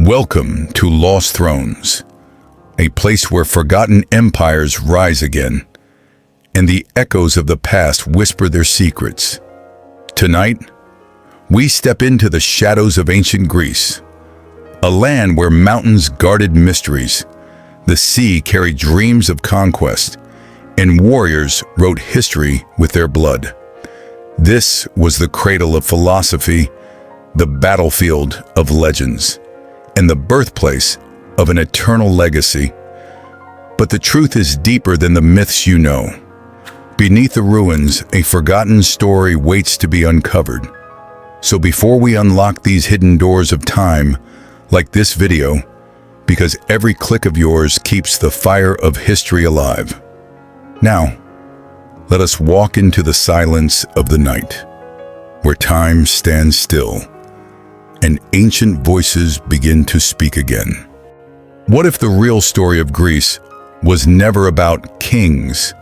Welcome to Lost Thrones, a place where forgotten empires rise again, and the echoes of the past whisper their secrets. Tonight, we step into the shadows of ancient Greece, a land where mountains guarded mysteries, the sea carried dreams of conquest, and warriors wrote history with their blood. This was the cradle of philosophy, the battlefield of legends, and the birthplace of an eternal legacy. But the truth is deeper than the myths you know. Beneath the ruins, a forgotten story waits to be uncovered. So before we unlock these hidden doors of time, like this video, because every click of yours keeps the fire of history alive. Now, let us walk into the silence of the night, where time stands still and ancient voices begin to speak again. What if the real story of Greece was never about kings,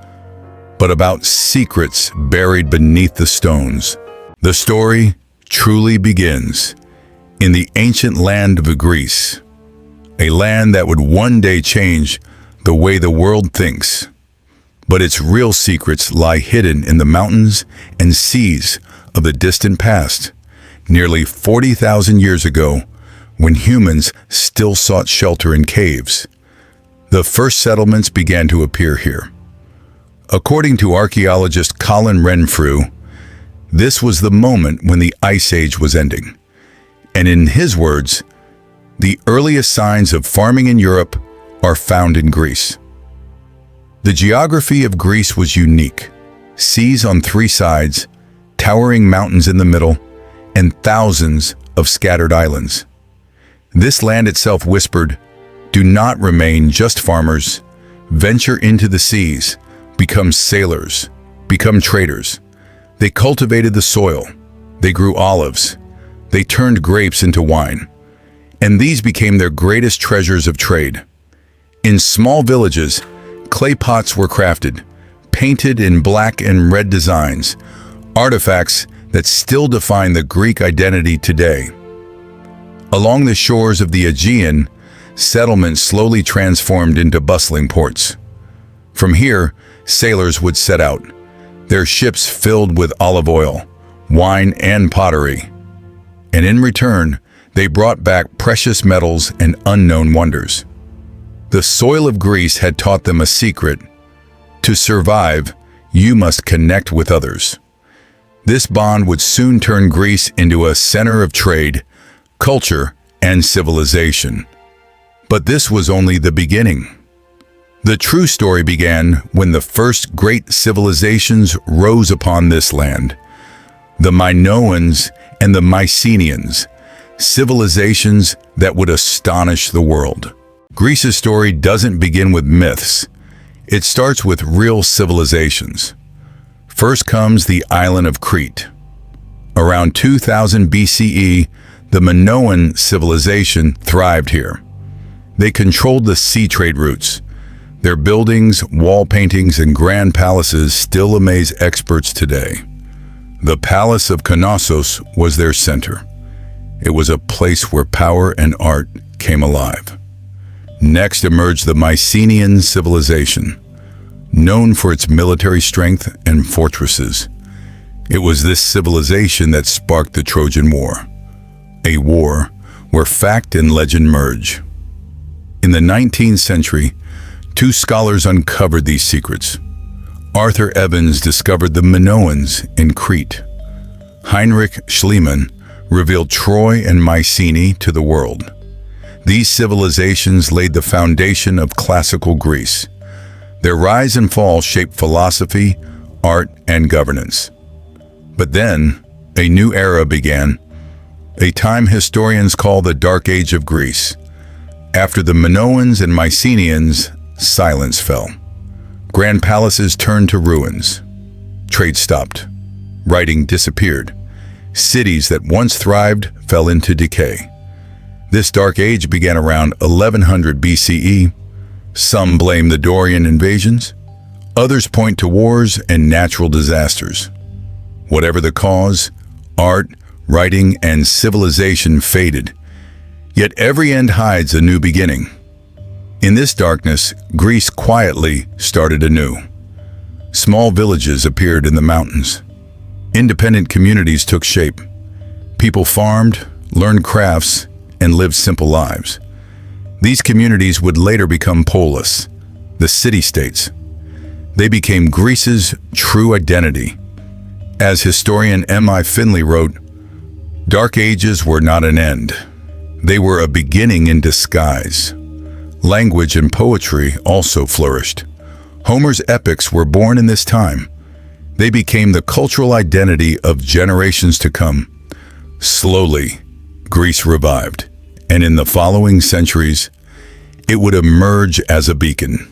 but about secrets buried beneath the stones? The story truly begins in the ancient land of Greece, a land that would one day change the way the world thinks. But its real secrets lie hidden in the mountains and seas of the distant past, nearly 40,000 years ago, when humans still sought shelter in caves. The first settlements began to appear here. According to archaeologist Colin Renfrew, this was the moment when the Ice Age was ending. And in his words, the earliest signs of farming in Europe are found in Greece. The geography of Greece was unique. Seas on three sides, towering mountains in the middle, and thousands of scattered islands. This land itself whispered, "Do not remain just farmers. Venture into the seas, become sailors, become traders." They cultivated the soil. They grew olives. They turned grapes into wine. And these became their greatest treasures of trade. In small villages, clay pots were crafted, painted in black and red designs, artifacts that still define the Greek identity today. Along the shores of the Aegean, settlements slowly transformed into bustling ports. From here, sailors would set out, their ships filled with olive oil, wine, and pottery. And in return, they brought back precious metals and unknown wonders. The soil of Greece had taught them a secret. To survive, you must connect with others. This bond would soon turn Greece into a center of trade, culture, and civilization. But this was only the beginning. The true story began when the first great civilizations rose upon this land. The Minoans and the Mycenaeans, civilizations that would astonish the world. Greece's story doesn't begin with myths. It starts with real civilizations. First comes the island of Crete. Around 2000 BCE, the Minoan civilization thrived here. They controlled the sea trade routes. Their buildings, wall paintings, and grand palaces still amaze experts today. The Palace of Knossos was their center. It was a place where power and art came alive. Next emerged the Mycenaean civilization, known for its military strength and fortresses. It was this civilization that sparked the Trojan War, a war where fact and legend merge. In the 19th century, two scholars uncovered these secrets. Arthur Evans discovered the Minoans in Crete. Heinrich Schliemann revealed Troy and Mycenae to the world. These civilizations laid the foundation of classical Greece. Their rise and fall shaped philosophy, art, and governance. But then, a new era began, a time historians call the Dark Age of Greece. After the Minoans and Mycenaeans, silence fell. Grand palaces turned to ruins. Trade stopped. Writing disappeared. Cities that once thrived fell into decay. This Dark Age began around 1100 BCE. Some blame the Dorian invasions. Others point to wars and natural disasters. Whatever the cause, art, writing, and civilization faded, Yet every end hides a new beginning. In this darkness, Greece quietly started anew. Small villages appeared in the mountains. Independent communities took shape. People farmed, learned crafts, and lived simple lives. These communities would later become polis, the city-states. They became Greece's true identity. As historian M.I. Finley wrote, "Dark ages were not an end. They were a beginning in disguise." Language and poetry also flourished. Homer's epics were born in this time. They became the cultural identity of generations to come. Slowly, Greece revived, and in the following centuries, it would emerge as a beacon,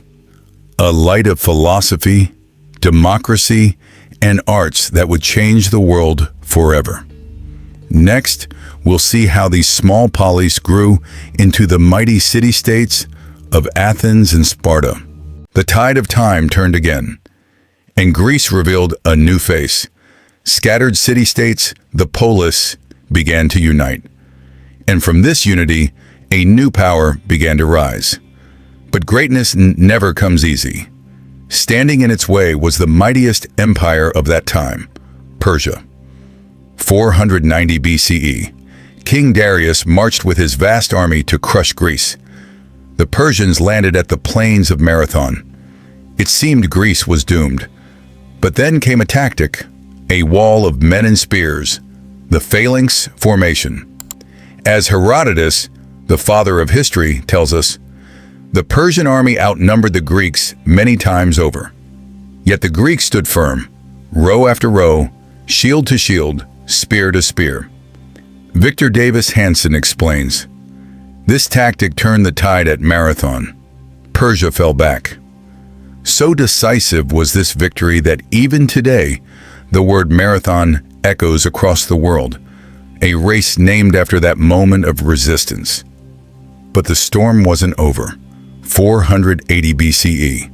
a light of philosophy, democracy, and arts that would change the world forever. Next, we'll see how these small polis grew into the mighty city-states of Athens and Sparta. The tide of time turned again, and Greece revealed a new face. Scattered city-states, the polis, began to unite. And from this unity, a new power began to rise. But greatness never comes easy. Standing in its way was the mightiest empire of that time, Persia. 490 BCE, King Darius marched with his vast army to crush Greece. The Persians landed at the plains of Marathon. It seemed Greece was doomed. But then came a tactic, a wall of men and spears, the phalanx formation. As Herodotus, the father of history, tells us, the Persian army outnumbered the Greeks many times over. Yet the Greeks stood firm, row after row, shield to shield, spear to spear. Victor Davis Hanson explains, this tactic turned the tide at Marathon. Persia fell back. So decisive was this victory that even today, the word marathon echoes across the world, a race named after that moment of resistance. But the storm wasn't over. 480 BCE.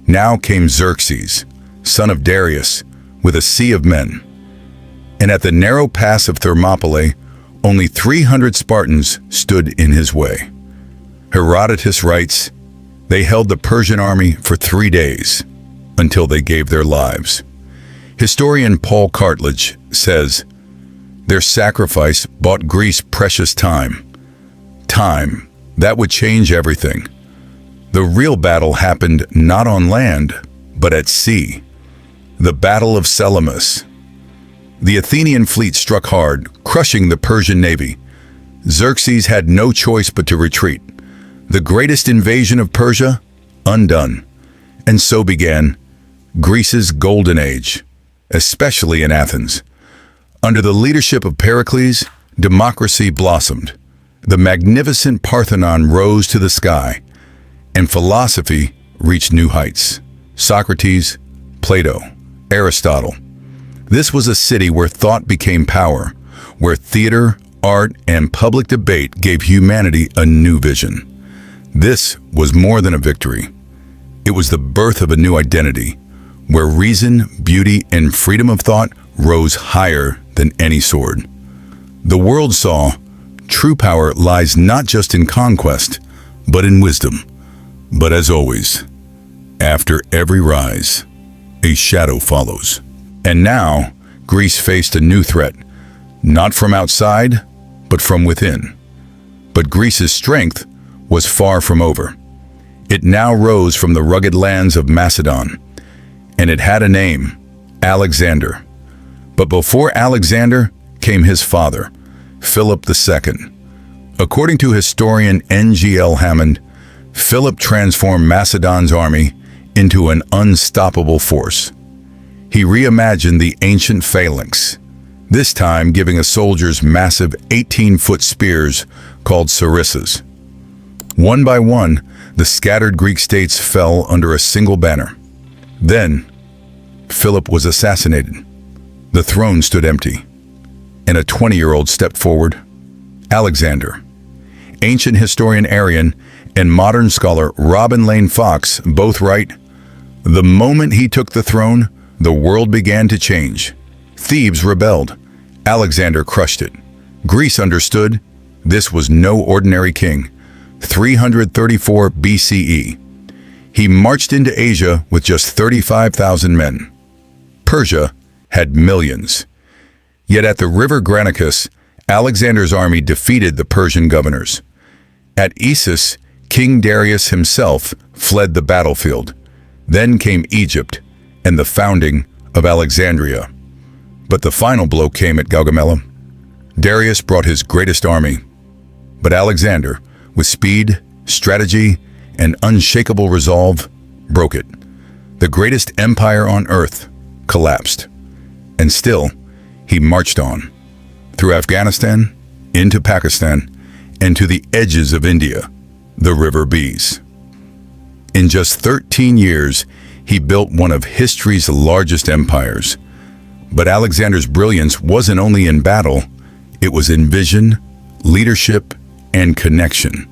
Now came Xerxes, son of Darius, with a sea of men. And at the narrow pass of Thermopylae, only 300 Spartans stood in his way. Herodotus writes, they held the Persian army for 3 days, until they gave their lives. Historian Paul Cartledge says, their sacrifice bought Greece precious time. Time that would change everything. The real battle happened not on land, but at sea. The Battle of Salamis. The Athenian fleet struck hard, crushing the Persian navy. Xerxes had no choice but to retreat. The greatest invasion of Persia, undone. And so began Greece's golden age, especially in Athens. Under the leadership of Pericles, democracy blossomed. The magnificent Parthenon rose to the sky, and philosophy reached new heights. Socrates, Plato, Aristotle. This was a city where thought became power, where theater, art, and public debate gave humanity a new vision. This was more than a victory. It was the birth of a new identity, where reason, beauty, and freedom of thought rose higher than any sword. The world saw true power lies not just in conquest, but in wisdom. But as always, after every rise, a shadow follows. And now, Greece faced a new threat, not from outside, but from within. But Greece's strength was far from over. It now rose from the rugged lands of Macedon, and it had a name, Alexander. But before Alexander came his father, Philip II. According to historian N.G.L. Hammond, Philip transformed Macedon's army into an unstoppable force. He reimagined the ancient phalanx, this time giving us soldiers massive 18-foot spears called sarissas. One by one, the scattered Greek states fell under a single banner. Then, Philip was assassinated. The throne stood empty, and a 20-year-old stepped forward, Alexander. Ancient historian Arian and modern scholar Robin Lane Fox both write, the moment he took the throne, the world began to change. Thebes rebelled. Alexander crushed it. Greece understood this was no ordinary king. 334 BCE. He marched into Asia with just 35,000 men. Persia had millions. Yet at the river Granicus, Alexander's army defeated the Persian governors. At Issus, King Darius himself fled the battlefield. Then came Egypt and the founding of Alexandria. But the final blow came at Gaugamela. Darius brought his greatest army, but Alexander, with speed, strategy, and unshakable resolve, broke it. The greatest empire on earth collapsed. And still, he marched on, through Afghanistan, into Pakistan, and to the edges of India, the river Beas. In just 13 years, he built one of history's largest empires. But Alexander's brilliance wasn't only in battle, it was in vision, leadership, and connection.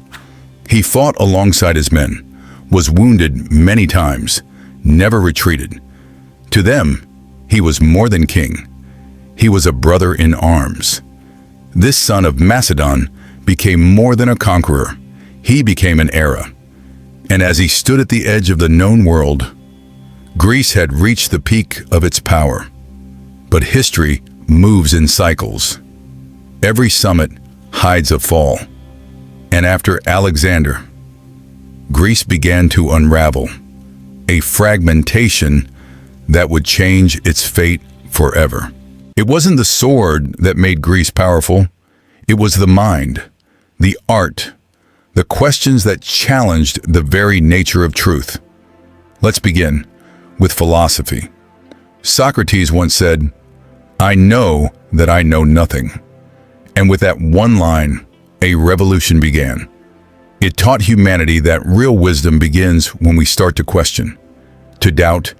He fought alongside his men, was wounded many times, never retreated. To them, he was more than king. He was a brother in arms. This son of Macedon became more than a conqueror. He became an era. And as he stood at the edge of the known world, Greece had reached the peak of its power. But history moves in cycles. Every summit hides a fall. And after Alexander, Greece began to unravel, a fragmentation that would change its fate forever. It wasn't the sword that made Greece powerful. It was the mind, the art, the questions that challenged the very nature of truth. Let's begin with philosophy. Socrates once said, "I know that I know nothing." And with that one line, a revolution began. It taught humanity that real wisdom begins when we start to question, to doubt,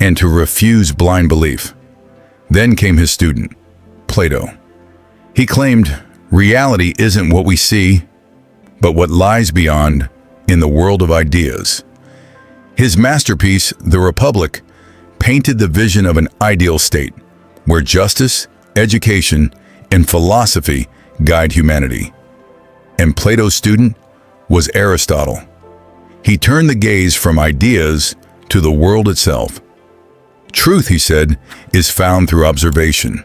and to refuse blind belief. Then came his student, Plato. He claimed reality isn't what we see, but what lies beyond in the world of ideas. His masterpiece, The Republic, painted the vision of an ideal state, where justice, education, and philosophy guide humanity. And Plato's student was Aristotle. He turned the gaze from ideas to the world itself. Truth, he said, is found through observation.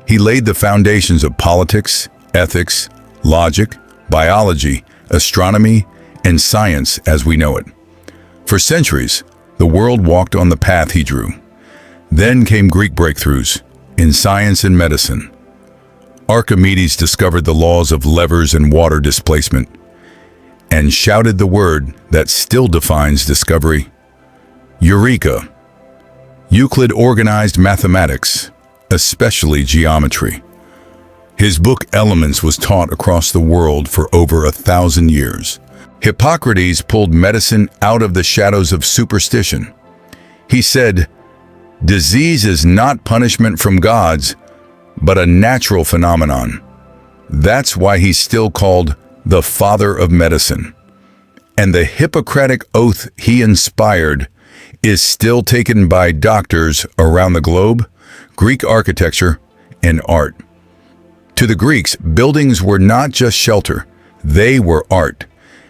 He laid the foundations of politics, ethics, logic, biology, astronomy, and science as we know it. For centuries, the world walked on the path he drew. Then came Greek breakthroughs in science and medicine. Archimedes discovered the laws of levers and water displacement and shouted the word that still defines discovery: Eureka! Euclid organized mathematics, especially geometry. His book Elements was taught across the world for over 1,000 years. Hippocrates pulled medicine out of the shadows of superstition. He said, "Disease is not punishment from gods, but a natural phenomenon." That's why he's still called the father of medicine. And the Hippocratic oath he inspired is still taken by doctors around the globe: Greek architecture and art. To the Greeks, buildings were not just shelter, they were art.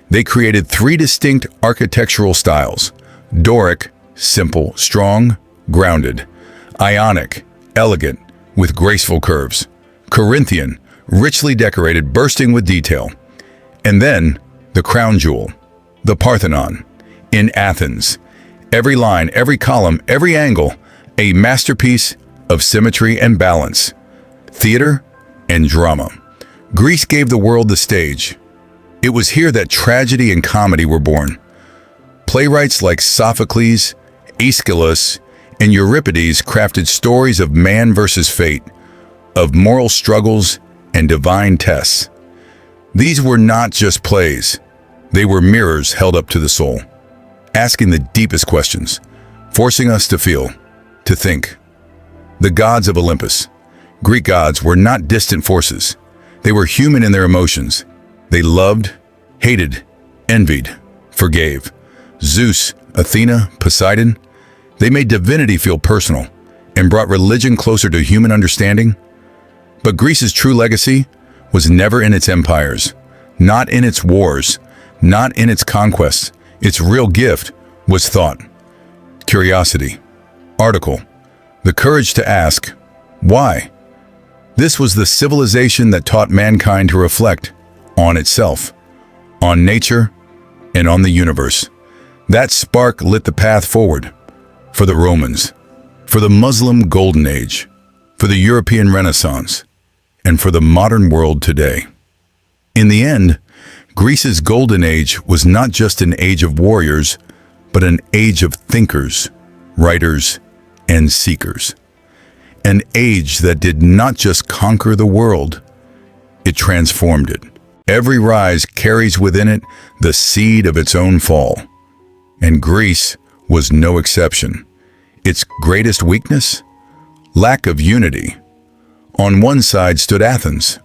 They created 3 distinct architectural styles: Doric, simple, strong, grounded; Ionic, elegant, with graceful curves; Corinthian, richly decorated, bursting with detail. And then, the crown jewel, the Parthenon, in Athens. Every line, every column, every angle, a masterpiece of symmetry and balance, theater and drama. Greece gave the world the stage. It was here that tragedy and comedy were born. Playwrights like Sophocles, Aeschylus, and Euripides crafted stories of man versus fate, of moral struggles and divine tests. These were not just plays. They were mirrors held up to the soul, asking the deepest questions, forcing us to feel, to think. The gods of Olympus, Greek gods, were not distant forces. They were human in their emotions. They loved, hated, envied, forgave. Zeus, Athena, Poseidon, they made divinity feel personal and brought religion closer to human understanding. But Greece's true legacy was never in its empires, not in its wars, not in its conquests. Its real gift was thought, curiosity, article, the courage to ask, why? This was the civilization that taught mankind to reflect on itself, on nature, and on the universe. That spark lit the path forward for the Romans, for the Muslim Golden Age, for the European Renaissance, and for the modern world today. In the end, Greece's Golden Age was not just an age of warriors, but an age of thinkers, writers, and seekers. An age that did not just conquer the world, it transformed it. Every rise carries within it the seed of its own fall. And Greece was no exception. Its greatest weakness? Lack of unity. On one side stood Athens,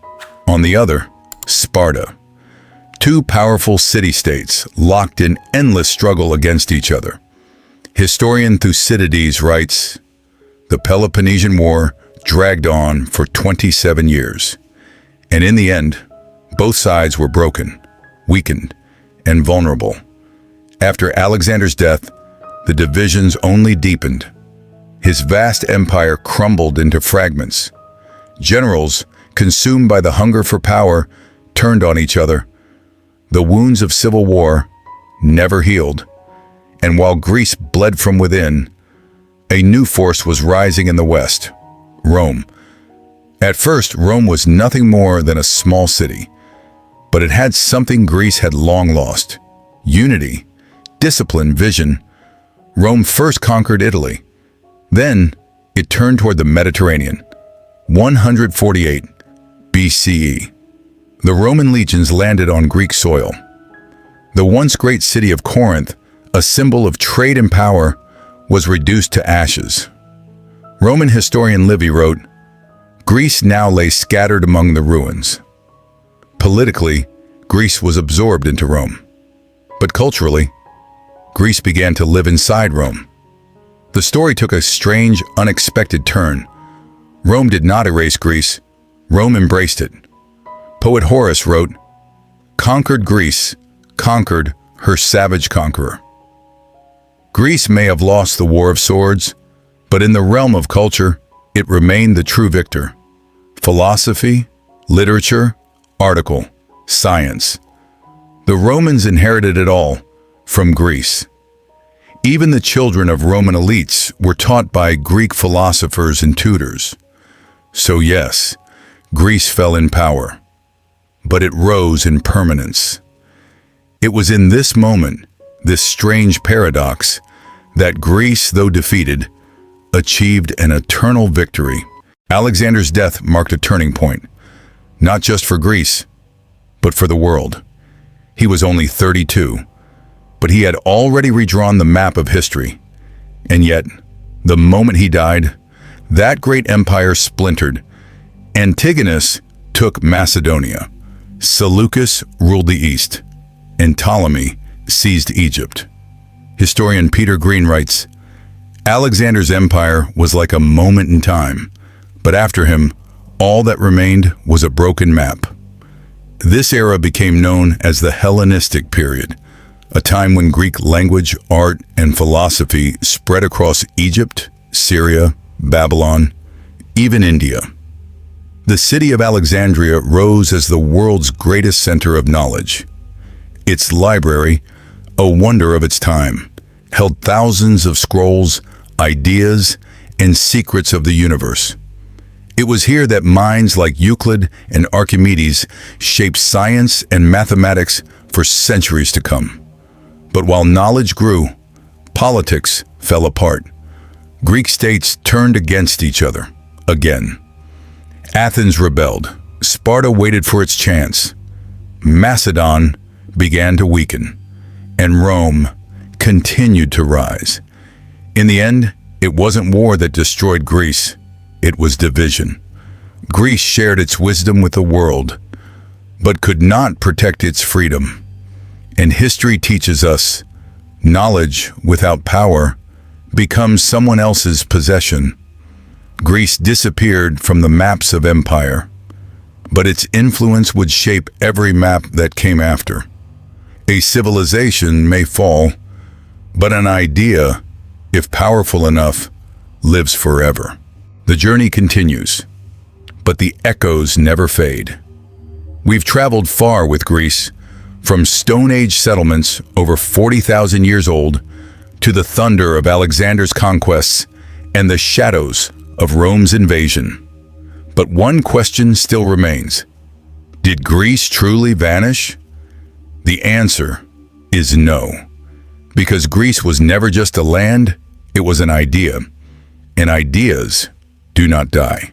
on the other, Sparta. Two powerful city-states locked in endless struggle against each other. Historian Thucydides writes, "The Peloponnesian War dragged on for 27 years, and in the end, both sides were broken, weakened, and vulnerable. After Alexander's death, the divisions only deepened. His vast empire crumbled into fragments. Generals, consumed by the hunger for power, turned on each other. The wounds of civil war never healed, and while Greece bled from within, a new force was rising in the west, Rome. At first, Rome was nothing more than a small city, but it had something Greece had long lost: unity, discipline, vision. Rome first conquered Italy. Then, it turned toward the Mediterranean. 148 BCE. The Roman legions landed on Greek soil. The once great city of Corinth, a symbol of trade and power, was reduced to ashes. Roman historian Livy wrote, "Greece now lay scattered among the ruins." Politically, Greece was absorbed into Rome. But culturally, Greece began to live inside Rome. The story took a strange, unexpected turn. Rome did not erase Greece. Rome embraced it. Poet Horace wrote, "Conquered Greece, conquered her savage conqueror." Greece may have lost the war of swords, but in the realm of culture, it remained the true victor. Philosophy, literature, article, science. The Romans inherited it all from Greece. Even the children of Roman elites were taught by Greek philosophers and tutors. So yes, Greece fell in power, but it rose in permanence. It was in this moment, this strange paradox, that Greece, though defeated, achieved an eternal victory. Alexander's death marked a turning point, not just for Greece, but for the world. He was only 32, but he had already redrawn the map of history. And yet, the moment he died, that great empire splintered. Antigonus took Macedonia, Seleucus ruled the east, and Ptolemy seized Egypt. Historian Peter Green writes, "Alexander's empire was like a moment in time, but after him, all that remained was a broken map." This era became known as the Hellenistic period, a time when Greek language, art, and philosophy spread across Egypt, Syria, Babylon, even India. The city of Alexandria rose as the world's greatest center of knowledge. Its library, a wonder of its time, held thousands of scrolls, ideas, and secrets of the universe. It was here that minds like Euclid and Archimedes shaped science and mathematics for centuries to come. But while knowledge grew, politics fell apart. Greek states turned against each other, again. Athens rebelled. Sparta waited for its chance. Macedon began to weaken, and Rome continued to rise. In the end, it wasn't war that destroyed Greece, it was division. Greece shared its wisdom with the world, but could not protect its freedom. And history teaches us, knowledge without power becomes someone else's possession. Greece disappeared from the maps of empire, but its influence would shape every map that came after. A civilization may fall, but an idea, if powerful enough, lives forever. The journey continues, but the echoes never fade. We've traveled far with Greece, from Stone Age settlements over 40,000 years old to the thunder of Alexander's conquests and the shadows of Rome's invasion. But one question still remains. Did Greece truly vanish? The answer is no, because Greece was never just a land, it was an idea, and ideas do not die.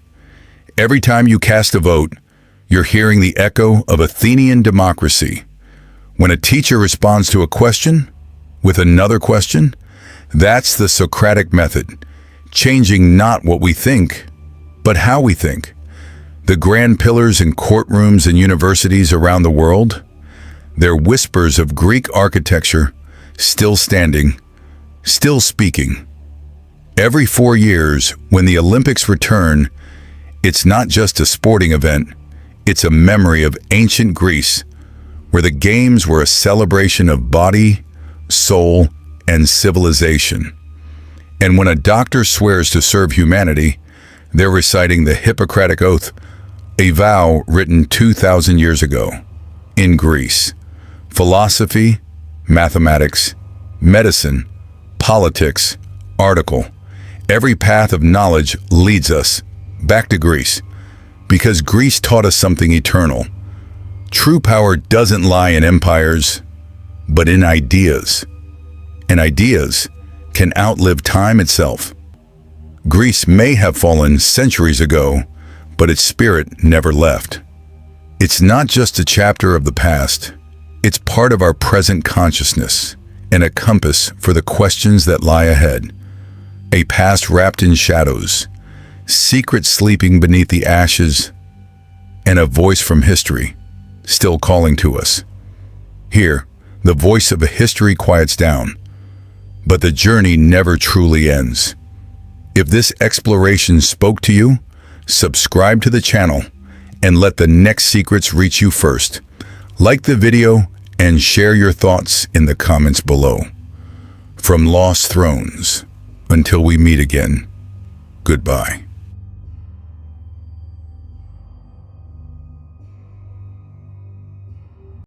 Every time you cast a vote, you're hearing the echo of Athenian democracy. When a teacher responds to a question with another question, that's the Socratic method, changing not what we think, but how we think. The grand pillars in courtrooms and universities around the world, they're whispers of Greek architecture, still standing, still speaking. Every 4 years, when the Olympics return, it's not just a sporting event, it's a memory of ancient Greece, where the games were a celebration of body, soul, and civilization. And when a doctor swears to serve humanity, they're reciting the Hippocratic Oath, a vow written 2,000 years ago. In Greece, philosophy, mathematics, medicine, politics, article, every path of knowledge leads us back to Greece, because Greece taught us something eternal. True power doesn't lie in empires, but in ideas. And ideas can outlive time itself. Greece may have fallen centuries ago, but its spirit never left. It's not just a chapter of the past, it's part of our present consciousness and a compass for the questions that lie ahead. A past wrapped in shadows, secrets sleeping beneath the ashes, and a voice from history still calling to us. Here, the voice of a history quiets down, but the journey never truly ends. If this exploration spoke to you, subscribe to the channel and let the next secrets reach you first. Like the video and share your thoughts in the comments below. From Lost Thrones, until we meet again, goodbye.